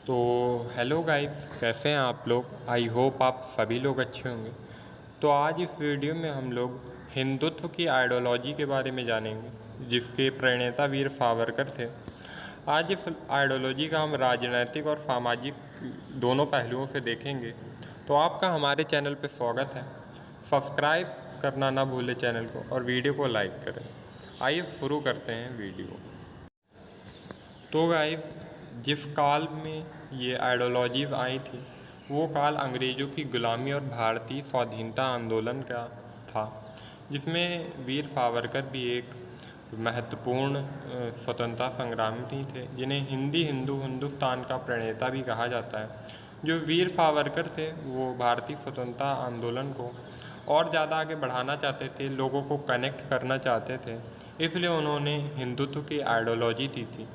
तो hello guys, कैसे हैं आप लोग। आई होप आप सभी लोग अच्छे होंगे। तो आज इस वीडियो में हम लोग हिंदुत्व की आइडियोलॉजी के बारे में जानेंगे, जिसके प्रणेता वीर सावरकर थे। आज इस आइडियोलॉजी का हम राजनैतिक और सामाजिक दोनों पहलुओं से देखेंगे। तो आपका हमारे चैनल पर स्वागत है। सब्सक्राइब करना ना भूलें चैनल को और वीडियो को लाइक करें। आइए शुरू करते हैं वीडियो। तो गाइस, जिस काल में ये आइडियोलॉजीज आई थी वो काल अंग्रेज़ों की गुलामी और भारतीय स्वाधीनता आंदोलन का था, जिसमें वीर सावरकर भी एक महत्वपूर्ण स्वतंत्रता संग्रामी थे, जिन्हें हिंदुस्तान का प्रणेता भी कहा जाता है। जो वीर सावरकर थे वो भारतीय स्वतंत्रता आंदोलन को और ज़्यादा आगे बढ़ाना चाहते थे, लोगों को कनेक्ट करना चाहते थे। इसलिए उन्होंने हिंदुत्व की आइडियोलॉजी दी थी,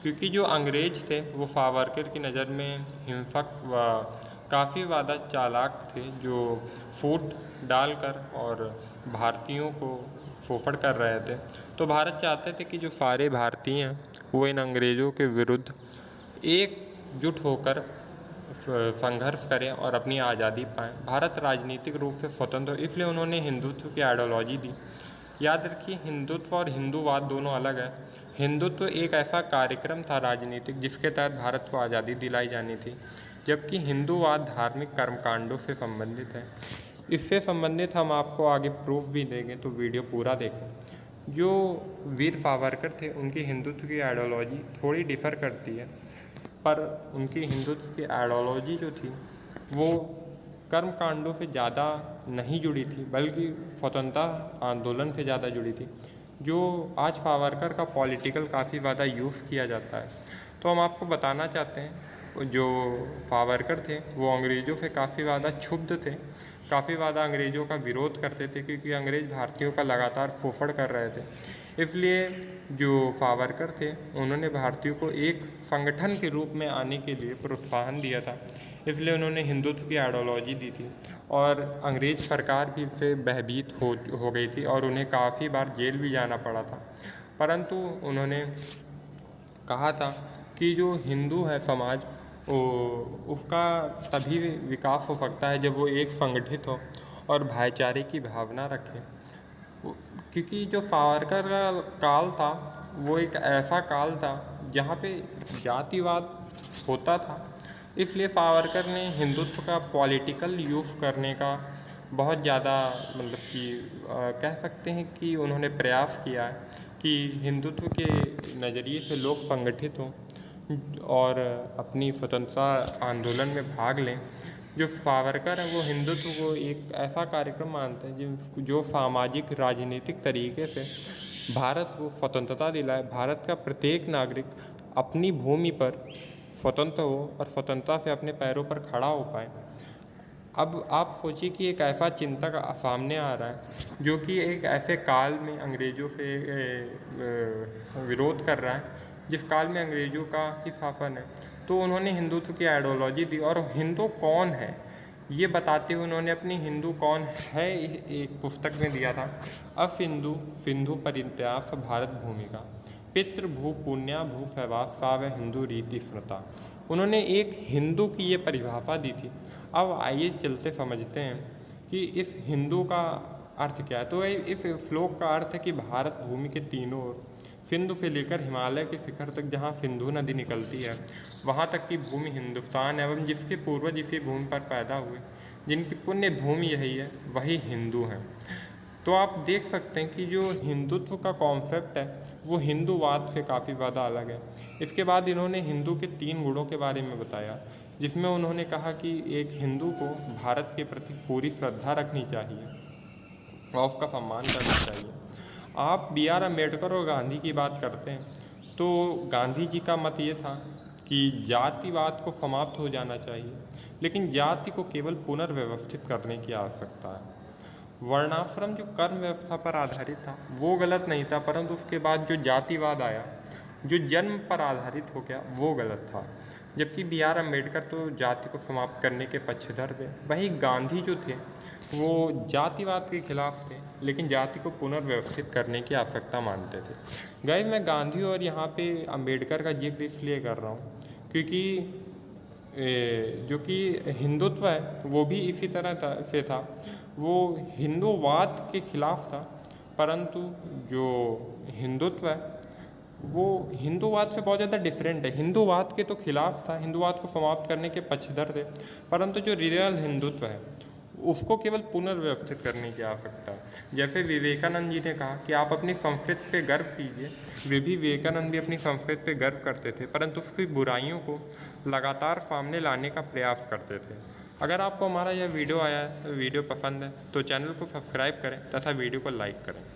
क्योंकि जो अंग्रेज थे वो सावरकर की नज़र में हिंसक व काफ़ी ज़्यादा चालाक थे, जो फूट डालकर और भारतीयों को शोषण कर रहे थे। तो भारत चाहते थे कि जो सारे भारतीय हैं वो इन अंग्रेज़ों के विरुद्ध एकजुट होकर संघर्ष करें और अपनी आज़ादी पाएँ। भारत राजनीतिक रूप से स्वतंत्र हो, इसलिए उन्होंने हिंदुत्व की आइडियोलॉजी दी। याद रखिए, हिंदुत्व और हिंदूवाद दोनों अलग है। हिंदुत्व एक ऐसा कार्यक्रम था राजनीतिक जिसके तहत भारत को आज़ादी दिलाई जानी थी, जबकि हिंदूवाद धार्मिक कर्मकांडों से संबंधित है। इससे संबंधित हम आपको आगे प्रूफ भी देंगे, तो वीडियो पूरा देखें। जो वीर सावरकर थे उनकी हिंदुत्व की आइडियोलॉजी थोड़ी डिफ़र करती है, पर उनकी हिंदुत्व की आइडियोलॉजी जो थी वो कर्मकांडों से ज़्यादा नहीं जुड़ी थी, बल्कि स्वतंत्रता आंदोलन से ज़्यादा जुड़ी थी, जो आज सावरकर का पॉलिटिकल काफ़ी ज़्यादा यूज़ किया जाता है। तो हम आपको बताना चाहते हैं, जो सावरकर थे वो अंग्रेज़ों से काफ़ी ज़्यादा क्षुब्ध थे, काफ़ी ज़्यादा अंग्रेज़ों का विरोध करते थे, क्योंकि अंग्रेज़ भारतीयों का लगातार शोषण कर रहे थे। इसलिए जो सावरकर थे उन्होंने भारतीयों को एक संगठन के रूप में आने के लिए प्रोत्साहन दिया था, इसलिए उन्होंने हिंदुत्व की आइडियोलॉजी दी थी। और अंग्रेज़ सरकार भी इससे भयभीत हो गई थी और उन्हें काफ़ी बार जेल भी जाना पड़ा था। परंतु उन्होंने कहा था कि जो हिंदू है समाज, उसका तभी विकास हो सकता है जब वो एक संगठित हो और भाईचारे की भावना रखे। क्योंकि जो सावरकर का काल था वो एक ऐसा काल था जहाँ पे जातिवाद होता था, इसलिए सावरकर ने हिंदुत्व का पॉलिटिकल यूज़ करने का बहुत ज़्यादा मतलब कि कह सकते हैं कि उन्होंने प्रयास किया है कि हिंदुत्व के नज़रिए से लोग संगठित हों और अपनी स्वतंत्रता आंदोलन में भाग लें। जो सावरकर हैं वो हिंदुत्व को एक ऐसा कार्यक्रम मानते हैं जो सामाजिक राजनीतिक तरीके से भारत को स्वतंत्रता दिलाए, भारत का प्रत्येक नागरिक अपनी भूमि पर स्वतंत्र हो और स्वतंत्रता से अपने पैरों पर खड़ा हो पाए। अब आप सोचिए कि एक ऐसा चिंतक सामने आ रहा है जो कि एक ऐसे काल में अंग्रेज़ों से विरोध कर रहा है, जिस काल में अंग्रेज़ों का ही शासन है। तो उन्होंने हिंदुत्व की आइडियोलॉजी दी, और हिंदू कौन है ये बताते हुए उन्होंने अपनी हिंदू कौन है एक पुस्तक में दिया था। असिंधु सिंधु परित्यास भारत भूमि का पितृभू पुण्या भू फैवास साव हिंदू रीति स्मृता। उन्होंने एक हिंदू की ये परिभाषा दी थी। अब आइए चलते समझते हैं कि इस हिंदू का अर्थ क्या है। तो इस श्लोक का अर्थ है कि भारत भूमि के तीनों ओर, सिंधु से लेकर हिमालय के शिखर तक जहाँ सिंधु नदी निकलती है, वहाँ तक की भूमि हिंदुस्तान एवं जिसके पूर्वज इसी भूमि पर पैदा हुए, जिनकी पुण्य भूमि यही है, वही हिंदू हैं। तो आप देख सकते हैं कि जो हिंदुत्व का कॉन्सेप्ट है वो हिंदूवाद से काफ़ी ज़्यादा अलग है। इसके बाद इन्होंने हिंदू के 3 गुणों के बारे में बताया, जिसमें उन्होंने कहा कि एक हिंदू को भारत के प्रति पूरी श्रद्धा रखनी चाहिए और उसका सम्मान करना चाहिए। आप B.R. अम्बेडकर और गांधी की बात करते हैं तो गांधी जी का मत ये था कि जातिवाद को समाप्त हो जाना चाहिए, लेकिन जाति को केवल पुनर्व्यवस्थित करने की आवश्यकता है। वर्णाश्रम जो कर्म व्यवस्था पर आधारित था वो गलत नहीं था, परंतु उसके बाद जो जातिवाद आया, जो जन्म पर आधारित हो गया, वो गलत था। जबकि B.R. अम्बेडकर तो जाति को समाप्त करने के पक्षधर थे, वहीं गांधी जो थे वो जातिवाद के खिलाफ थे, लेकिन जाति को पुनर्व्यवस्थित करने की आवश्यकता मानते थे। गाइस, मैं गांधी और यहाँ पे अम्बेडकर का जिक्र इसलिए कर रहा हूँ क्योंकि जो कि हिंदुत्व है वो भी इसी तरह से था। वो हिंदूवाद के खिलाफ था, परंतु जो हिंदुत्व है वो हिंदूवाद से बहुत ज़्यादा डिफरेंट है। हिंदूवाद के तो खिलाफ था, हिंदूवाद को समाप्त करने के पक्षधर थे, परंतु जो रियल हिंदुत्व है उसको केवल पुनर्व्यवस्थित करने की आवश्यकता है। जैसे विवेकानंद जी ने कहा कि आप अपनी संस्कृति पे गर्व कीजिए, वे भी विवेकानंद भी अपनी संस्कृति पे गर्व करते थे, परंतु उसकी बुराइयों को लगातार सामने लाने का प्रयास करते थे। अगर आपको हमारा यह वीडियो पसंद है तो चैनल को सब्सक्राइब करें तथा वीडियो को लाइक करें।